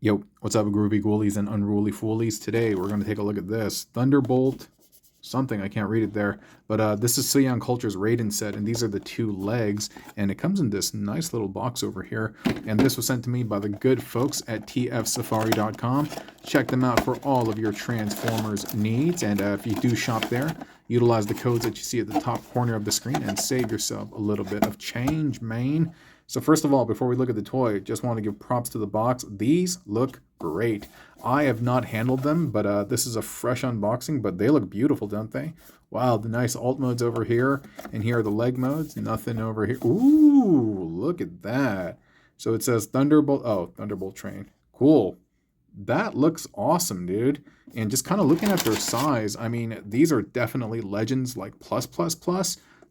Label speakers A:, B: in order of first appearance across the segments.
A: Yo, what's up, groovy ghoulies and unruly foolies? Today we're going to take a look at this Thunderbolt something. I can't read it there, but this is Siyang Culture's Raiden set, and these are the two legs, and it comes in this nice little box over here. And this was sent to me by the good folks at tfsafari.com. Check them out for all of your Transformers needs, and if you do shop there, utilize the codes that you see at the top corner of the screen and save yourself a little bit of change, man. So first of all, before we look at the toy, just want to give props to the box. These look great. I have not handled them, but this is a fresh unboxing, but they look beautiful, don't they? Wow, the nice alt modes over here, and here are the leg modes. Nothing over here. Ooh, look at that. So it says Thunderbolt. Oh, Thunderbolt train. Cool. That looks awesome, dude. And just kind of looking at their size, I mean, these are definitely Legends like plus.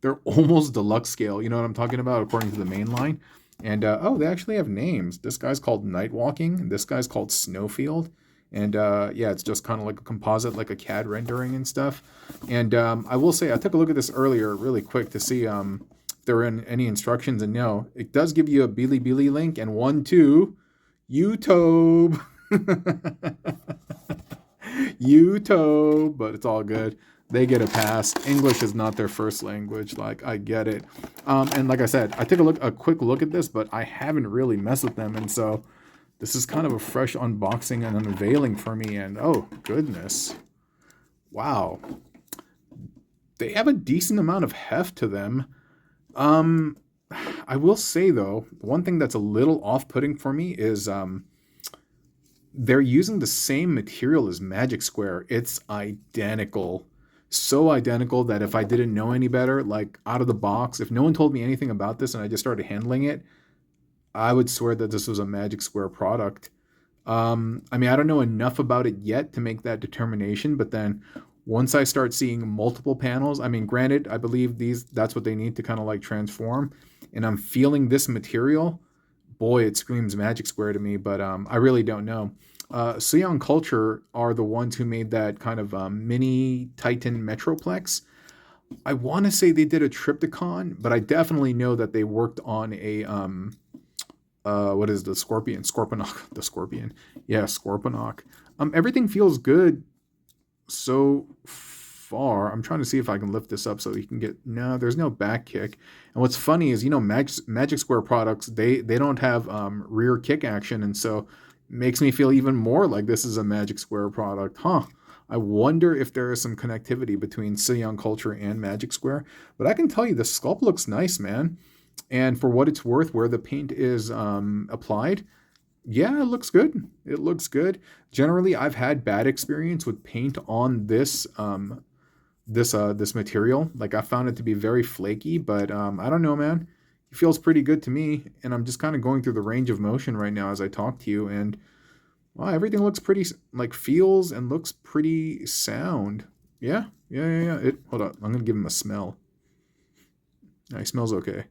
A: They're almost deluxe scale. You know what I'm talking about, according to the main line. And, oh, they actually have names. This guy's called Nightwalking. This guy's called Snowfield. And, yeah, it's just kind of like a composite, like a CAD rendering and stuff. And I will say, I took a look at this earlier really quick to see if there were any instructions. And no, it does give you a Bilibili link and one to YouTube. YouTube, but it's all good. They get a pass. English is not their first language. Like, I get it. And like I said, I took a quick look at this, but I haven't really messed with them. And so this is kind of a fresh unboxing and unveiling for me. And oh, goodness. Wow. They have a decent amount of heft to them. I will say, though, one thing that's a little off-putting for me is they're using the same material as Magic Square. It's identical. So identical that if I didn't know any better, like out of the box, if no one told me anything about this and I just started handling it, I would swear that this was a Magic Square product. I mean, I don't know enough about it yet to make that determination, but then once I start seeing multiple panels, I mean, granted, I believe that's what they need to kind of like transform, and I'm feeling this material, boy, it screams Magic Square to me, but I really don't know. Siyang Culture are the ones who made that kind of mini Titan Metroplex. I want to say they did a Triptychon, but I definitely know that they worked on a what is the Scorpion? Scorponok, the Scorpion. Yeah, Scorponok. Everything feels good so far. I'm trying to see if I can lift this up so you can get. No, there's no back kick. And what's funny is, you know, Magic Square products, they don't have rear kick action, and so makes me feel even more like this is a Magic Square product. I wonder if there is some connectivity between Siyang Culture and Magic Square. But I can tell you the sculpt looks nice, man. And for what it's worth, where the paint is applied, yeah, it looks good. It looks good. Generally, I've had bad experience with paint on this this material. Like, I found it to be very flaky, but I don't know, man. It feels pretty good to me, and I'm just kind of going through the range of motion right now as I talk to you, and wow, everything looks pretty, like, feels and looks pretty sound. Yeah. Hold on, I'm gonna give him a smell. Yeah, he smells okay.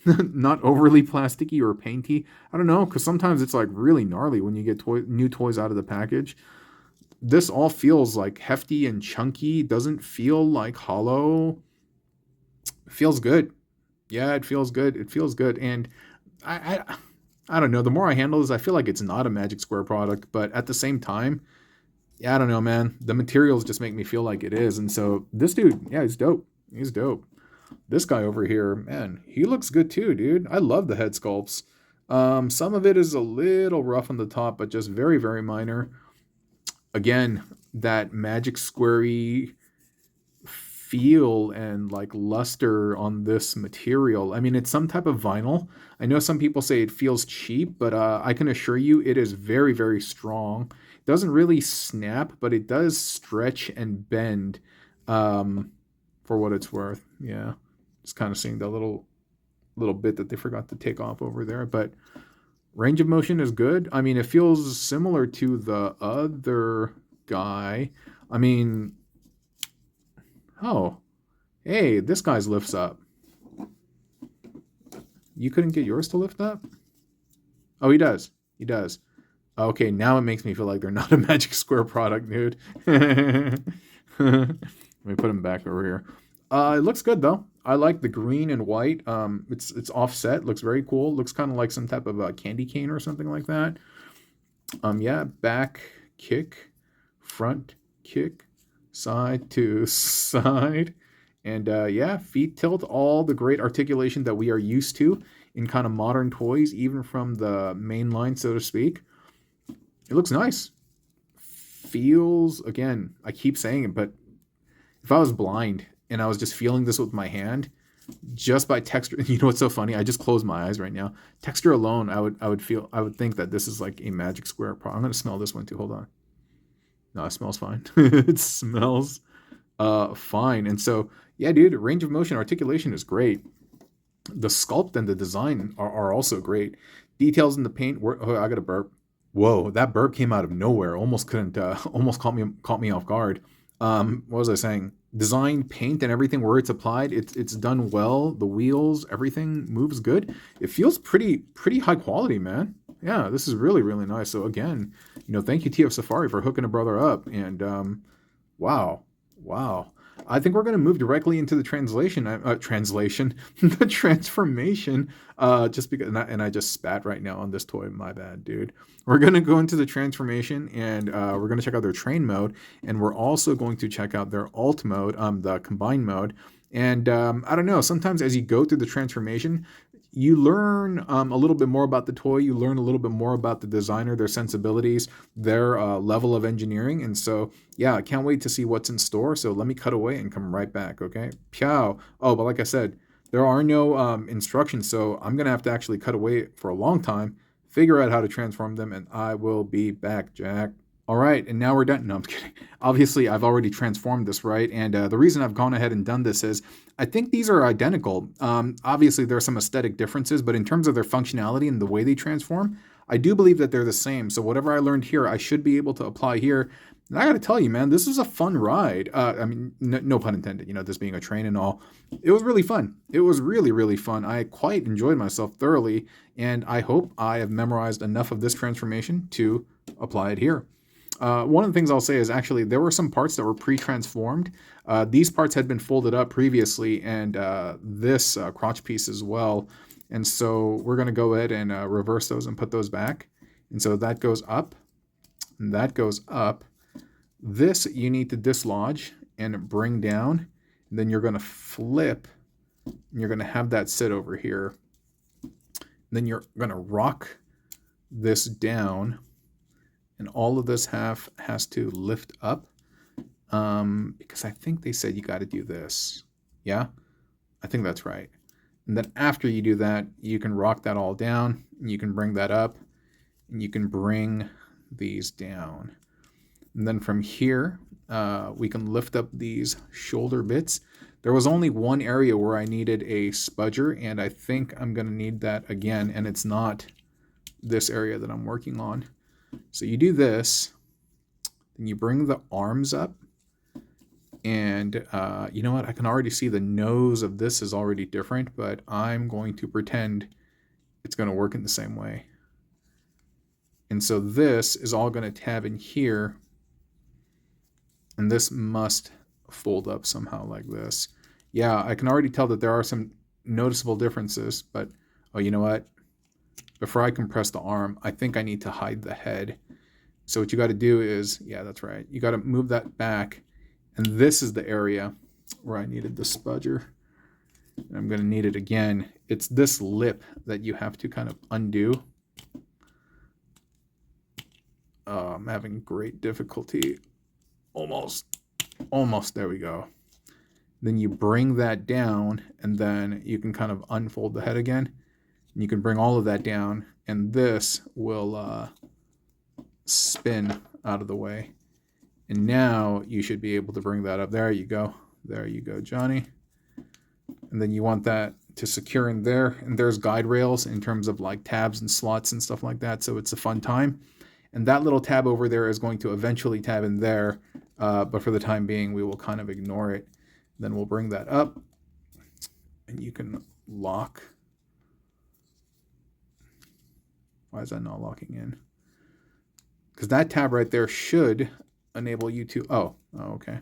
A: Not overly plasticky or painty. I don't know, because sometimes it's like really gnarly when you get new toys out of the package. This all feels like hefty and chunky. Doesn't feel like hollow. It feels good. Yeah, it feels good. It feels good. And I don't know. The more I handle this, I feel like it's not a Magic Square product. But at the same time, yeah, I don't know, man. The materials just make me feel like it is. And so this dude, yeah, he's dope. He's dope. This guy over here, man, he looks good too, dude. I love the head sculpts. Some of it is a little rough on the top, but just very, very minor. Again, that Magic Square-y feel and like luster on this material. I mean, it's some type of vinyl. I know some people say it feels cheap, but I can assure you it is very, very strong. It doesn't really snap, but it does stretch and bend for what it's worth. Yeah, just kind of seeing the little bit that they forgot to take off over there, but range of motion is good. I mean, it feels similar to the other guy. I mean, oh, hey, this guy's lifts up. You couldn't get yours to lift up? Oh, he does. He does. Okay, now it makes me feel like they're not a Magic Square product, dude. Let me put him back over here. It looks good, though. I like the green and white. It's offset. Looks very cool. Looks kind of like some type of a candy cane or something like that. Yeah, back kick, front kick, side to side. And yeah, feet tilt, all the great articulation that we are used to in kind of modern toys, even from the main line, so to speak. It looks nice. Feels, again, I keep saying it, but if I was blind and I was just feeling this with my hand, just by texture, you know what's so funny? I just closed my eyes right now. Texture alone, I would think that this is like a magic square. I'm gonna smell this one too. Hold on. No, it smells fine. It smells fine. And so, yeah, dude, range of motion, articulation is great. The sculpt and the design are also great. Details in the paint. Oh, I got a burp. Whoa, that burp came out of nowhere. Almost couldn't. Almost caught me off guard. What was I saying? Design, paint, and everything where it's applied, it's done well. The wheels, everything moves good. It feels pretty high quality, man. Yeah, this is really nice. So again, thank you TF Safari for hooking a brother up. And wow, wow. I think we're going to move directly into the translation, the transformation. Just because, and I just spat right now on this toy. My bad, dude. We're going to go into the transformation, and we're going to check out their train mode, and we're also going to check out their alt mode, the combined mode. And I don't know. Sometimes as you go through the transformation, you learn a little bit more about the toy. You learn a little bit more about the designer, their sensibilities, their level of engineering. And so, yeah, I can't wait to see what's in store. So let me cut away and come right back, okay? Piao. Oh, but like I said, there are no instructions, so I'm going to have to actually cut away for a long time, figure out how to transform them, and I will be back, Jack. All right, and now we're done. No, I'm kidding. Obviously, I've already transformed this, right? And the reason I've gone ahead and done this is I think these are identical. Obviously, there are some aesthetic differences, but in terms of their functionality and the way they transform, I do believe that they're the same. So whatever I learned here, I should be able to apply here. And I got to tell you, man, this is a fun ride. I mean, no pun intended, this being a train and all. It was really fun. It was really fun. I quite enjoyed myself thoroughly, and I hope I have memorized enough of this transformation to apply it here. One of the things I'll say is actually there were some parts that were pre-transformed. These parts had been folded up previously, and this crotch piece as well. And so we're going to go ahead and reverse those and put those back. And so that goes up, and that goes up. This you need to dislodge and bring down. And then you're going to flip, and you're going to have that sit over here. And then you're going to rock this down. And all of this has to lift up because I think they said you got to do this. Yeah, I think that's right. And then after you do that, you can rock that all down. And you can bring that up. And you can bring these down. And then from here, we can lift up these shoulder bits. There was only one area where I needed a spudger, and I think I'm going to need that again. And it's not this area that I'm working on. So you do this, then you bring the arms up, and you know what? I can already see the nose of this is already different, but I'm going to pretend it's going to work in the same way. And so this is all going to tab in here, and this must fold up somehow like this. Yeah, I can already tell that there are some noticeable differences, but oh, you know what? Before I compress the arm, I think I need to hide the head. So what you got to do is, yeah, that's right. You got to move that back. And this is the area where I needed the spudger. And I'm going to need it again. It's this lip that you have to kind of undo. I'm having great difficulty. Almost. There we go. Then you bring that down, and then you can kind of unfold the head again. You can bring all of that down, and this will spin out of the way. And now you should be able to bring that up. There you go. There you go, Johnny. And then you want that to secure in there. And there's guide rails in terms of like tabs and slots and stuff like that. So it's a fun time. And that little tab over there is going to eventually tab in there. But for the time being, we will kind of ignore it. Then we'll bring that up. And you can lock. Why is that not locking in? Because that tab right there should enable you to... Oh, okay.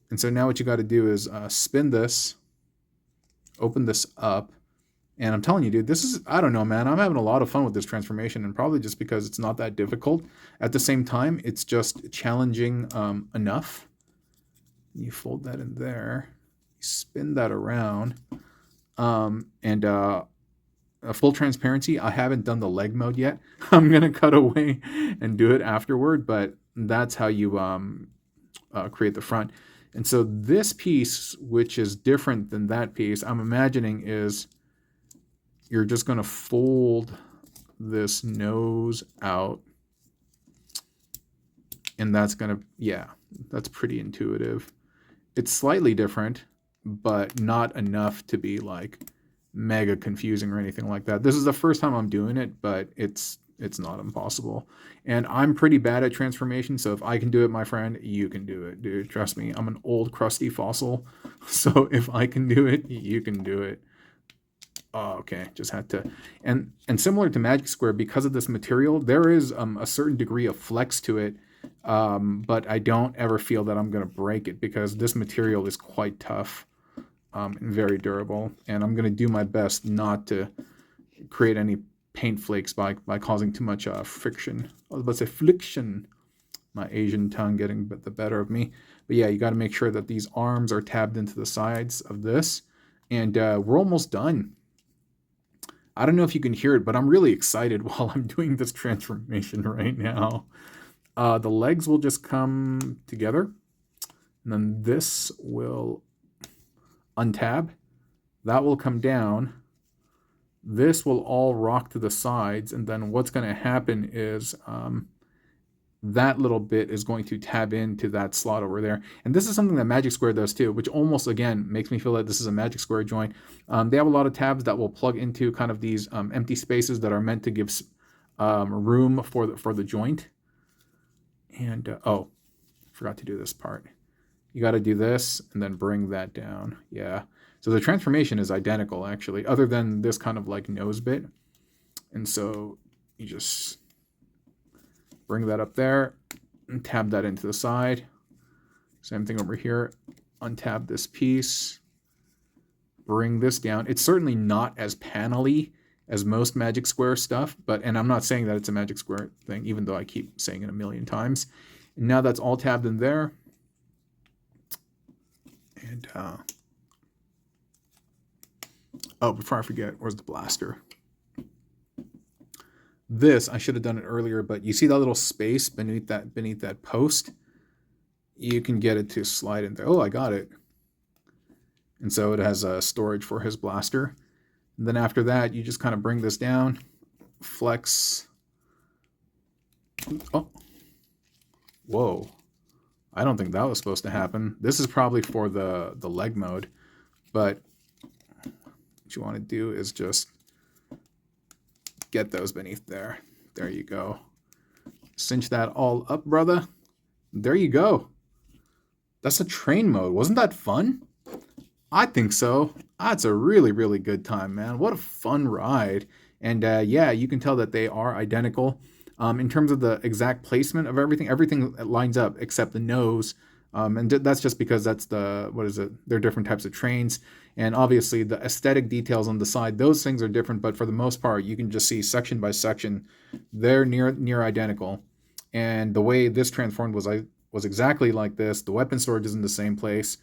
A: And so now what you got to do is spin this, open this up, And I'm telling you, dude, this is, I don't know, man. I'm having a lot of fun with this transformation, and probably just because it's not that difficult. At the same time, it's just challenging enough. You fold that in there, you spin that around, and full transparency, I haven't done the leg mode yet. I'm gonna cut away and do it afterward, but that's how you create the front. And so this piece, which is different than that piece, I'm imagining is you're just going to fold this nose out, and that's going to, yeah, that's pretty intuitive. It's slightly different, but not enough to be like mega confusing or anything like that. This is the first time I'm doing it, but it's not impossible. And I'm pretty bad at transformation, so if I can do it, my friend, you can do it, dude. Trust me, I'm an old crusty fossil. So if I can do it, you can do it. Oh, okay, just had to. And similar to Magic Square, because of this material, there is a certain degree of flex to it, but I don't ever feel that I'm going to break it because this material is quite tough and very durable. And I'm going to do my best not to create any paint flakes by causing too much friction. I was about to say friction. My Asian tongue getting the better of me. But yeah, you got to make sure that these arms are tabbed into the sides of this. And we're almost done. I don't know if you can hear it, but I'm really excited while I'm doing this transformation right now. The legs will just come together. And then this will untab. That will come down. This will all rock to the sides. And then what's going to happen is that little bit is going to tab into that slot over there. And this is something that Magic Square does too, which almost, again, makes me feel that this is a Magic Square joint. They have a lot of tabs that will plug into kind of these empty spaces that are meant to give room for the joint. And, oh, forgot to do this part. You got to do this and then bring that down. Yeah. So the transformation is identical, actually, other than this kind of like nose bit. And so you just bring that up there and tab that into the side. Same thing over here. Untab this piece. Bring this down. It's certainly not as panel-y as most Magic Square stuff, and I'm not saying that it's a Magic Square thing, even though I keep saying it a million times. And now that's all tabbed in there. And, oh, before I forget, where's the blaster? This, I should have done it earlier, but you see that little space beneath that post? You can get it to slide in there. Oh, I got it. And so it has a storage for his blaster. And then after that, you just kind of bring this down, flex. Oh, whoa. I don't think that was supposed to happen. This is probably for the leg mode, but what you want to do is just get those beneath there. There you go. Cinch that all up, brother. There you go. That's a train mode. Wasn't that fun? I think so. That's a really, really good time, man. What a fun ride. And yeah, you can tell that they are identical. In terms of the exact placement of everything lines up except the nose. And that's just because that's they're different types of trains. And obviously the aesthetic details on the side, those things are different, but for the most part, you can just see section by section, they're near identical. And the way this transformed was exactly like this. The weapon storage is in the same place.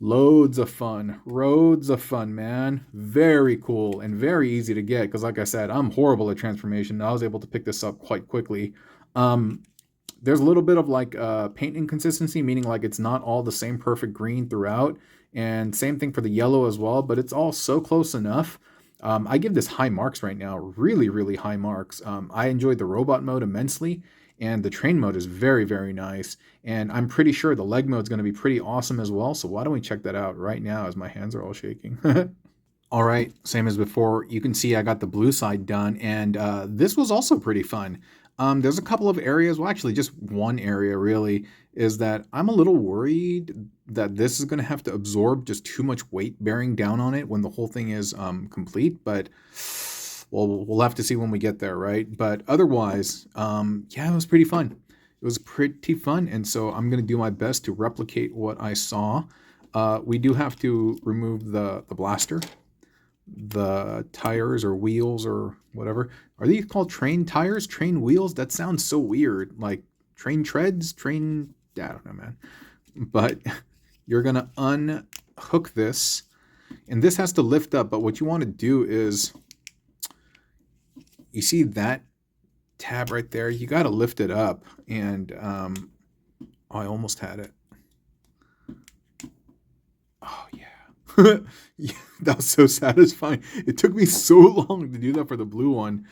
A: Loads of fun, man. Very cool and very easy to get because, like I said, I'm horrible at transformation. I was able to pick this up quite quickly. There's a little bit of like paint inconsistency, meaning like it's not all the same perfect green throughout. And same thing for the yellow as well, but it's all so close enough. I give this high marks right now, really, really high marks. I enjoyed the robot mode immensely, and the train mode is very, very nice. And I'm pretty sure the leg mode is going to be pretty awesome as well. So why don't we check that out right now as my hands are all shaking. All right, same as before. You can see I got the blue side done, and this was also pretty fun. There's a couple of areas, well, actually just one area really, is that I'm a little worried that this is going to have to absorb just too much weight bearing down on it when the whole thing is complete, but well, we'll have to see when we get there, right? But otherwise, yeah, it was pretty fun. It was pretty fun, and so I'm going to do my best to replicate what I saw. We do have to remove the blaster, the tires or wheels or whatever. Are these called train tires? Train wheels? That sounds so weird. Like train treads? Train... I don't know, man. But you're going to unhook this. And this has to lift up. But what you want to do is... You see that tab right there? You got to lift it up. And I almost had it. Oh, yeah. Yeah, that was so satisfying. It took me so long to do that for the blue one.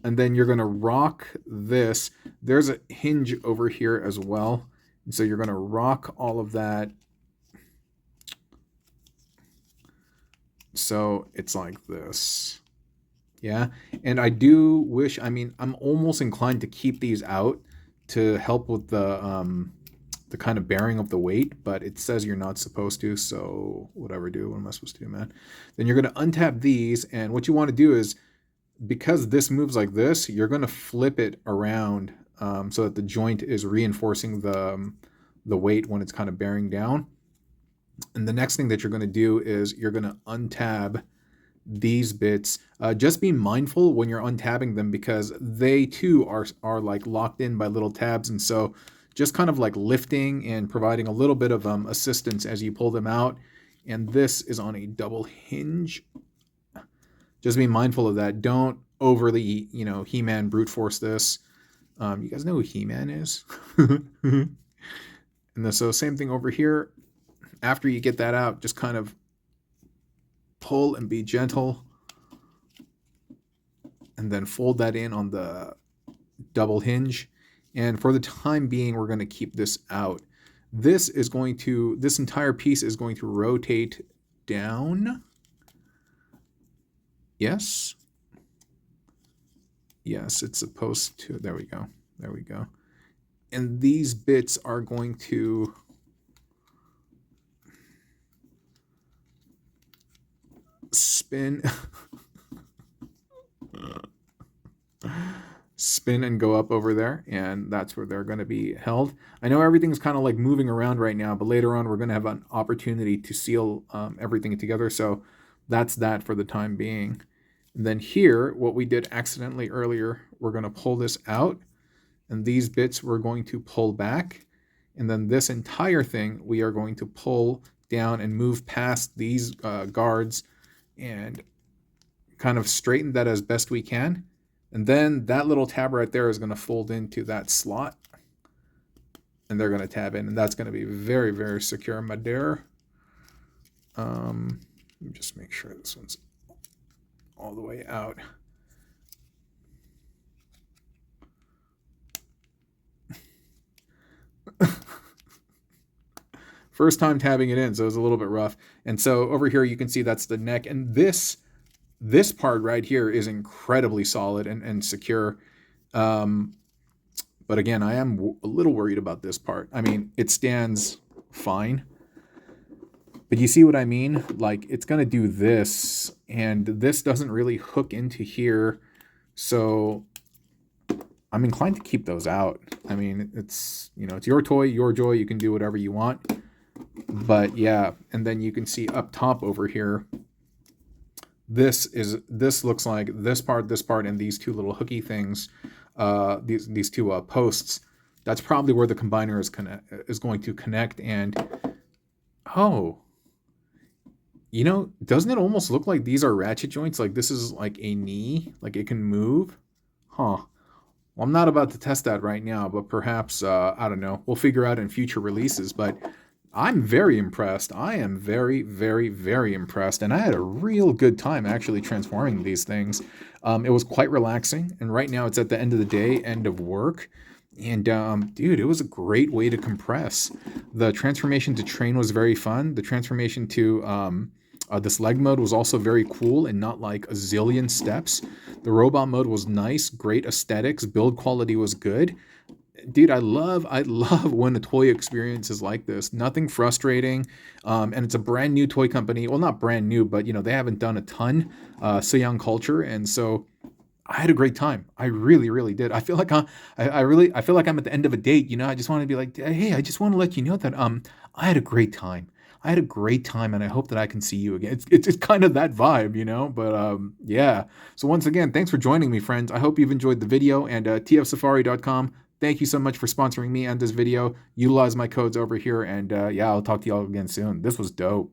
A: And then you're going to rock this. There's a hinge over here as well. And so you're going to rock all of that. So it's like this. Yeah. And I do wish, I mean, I'm almost inclined to keep these out to help with the kind of bearing of the weight, but it says you're not supposed to, so whatever, dude. What am I supposed to do, man? Then you're going to untap these, and what you want to do is, because this moves like this, you're going to flip it around so that the joint is reinforcing the weight when it's kind of bearing down. And the next thing that you're going to do is you're going to untab these bits. Just be mindful when you're untabbing them, because they too are like locked in by little tabs, and so just kind of like lifting and providing a little bit of assistance as you pull them out. And this is on a double hinge. Just be mindful of that. Don't overly, He-Man brute force this. You guys know who He-Man is? And then, so same thing over here. After you get that out, just kind of pull and be gentle. And then fold that in on the double hinge. And for the time being, we're going to keep this out. This entire piece is going to rotate down. Yes. Yes, it's supposed to. There we go. There we go. And these bits are going to spin. Spin and go up over there, and that's where they're going to be held. I know everything's kind of like moving around right now, but later on we're going to have an opportunity to seal everything together, so that's that for the time being. And then here, what we did accidentally earlier, we're going to pull this out, and these bits we're going to pull back, and then this entire thing we are going to pull down and move past these guards and kind of straighten that as best we can. And then that little tab right there is going to fold into that slot. And they're going to tab in. And that's going to be very, very secure, my dear. Let me just make sure this one's all the way out. First time tabbing it in, so it was a little bit rough. And so over here you can see that's the neck. And this part right here is incredibly solid and secure. But again, I am a little worried about this part. I mean, it stands fine. But you see what I mean? Like, it's going to do this, and this doesn't really hook into here. So I'm inclined to keep those out. I mean, it's your toy, your joy. You can do whatever you want. But yeah, and then you can see up top over here, this looks like this part, and these two little hooky things, these two posts. That's probably where the combiner is going to connect. And doesn't it almost look like these are ratchet joints? Like this is like a knee, like it can move. Well, I'm not about to test that right now, but perhaps I don't know. We'll figure out in future releases. But I'm very impressed. I am very, very, very impressed. And I had a real good time actually transforming these things. It was quite relaxing. And right now it's at the end of the day, end of work. And dude, it was a great way to compress. The transformation to train was very fun. The transformation to this leg mode was also very cool and not like a zillion steps. The robot mode was nice, great aesthetics, build quality was good. Dude, I love when a toy experience is like this. Nothing frustrating, and it's a brand new toy company. Well, not brand new, but they haven't done a ton. Siyang culture, and so I had a great time. I really, really did. I feel like I feel like I'm at the end of a date. I just want to be like, hey, I just want to let you know that I had a great time. I had a great time, and I hope that I can see you again. It's kind of that vibe, you know. But yeah. So once again, thanks for joining me, friends. I hope you've enjoyed the video, and tfsafari.com. Thank you so much for sponsoring me and this video. Utilize my codes over here, and yeah, I'll talk to y'all again soon. This was dope.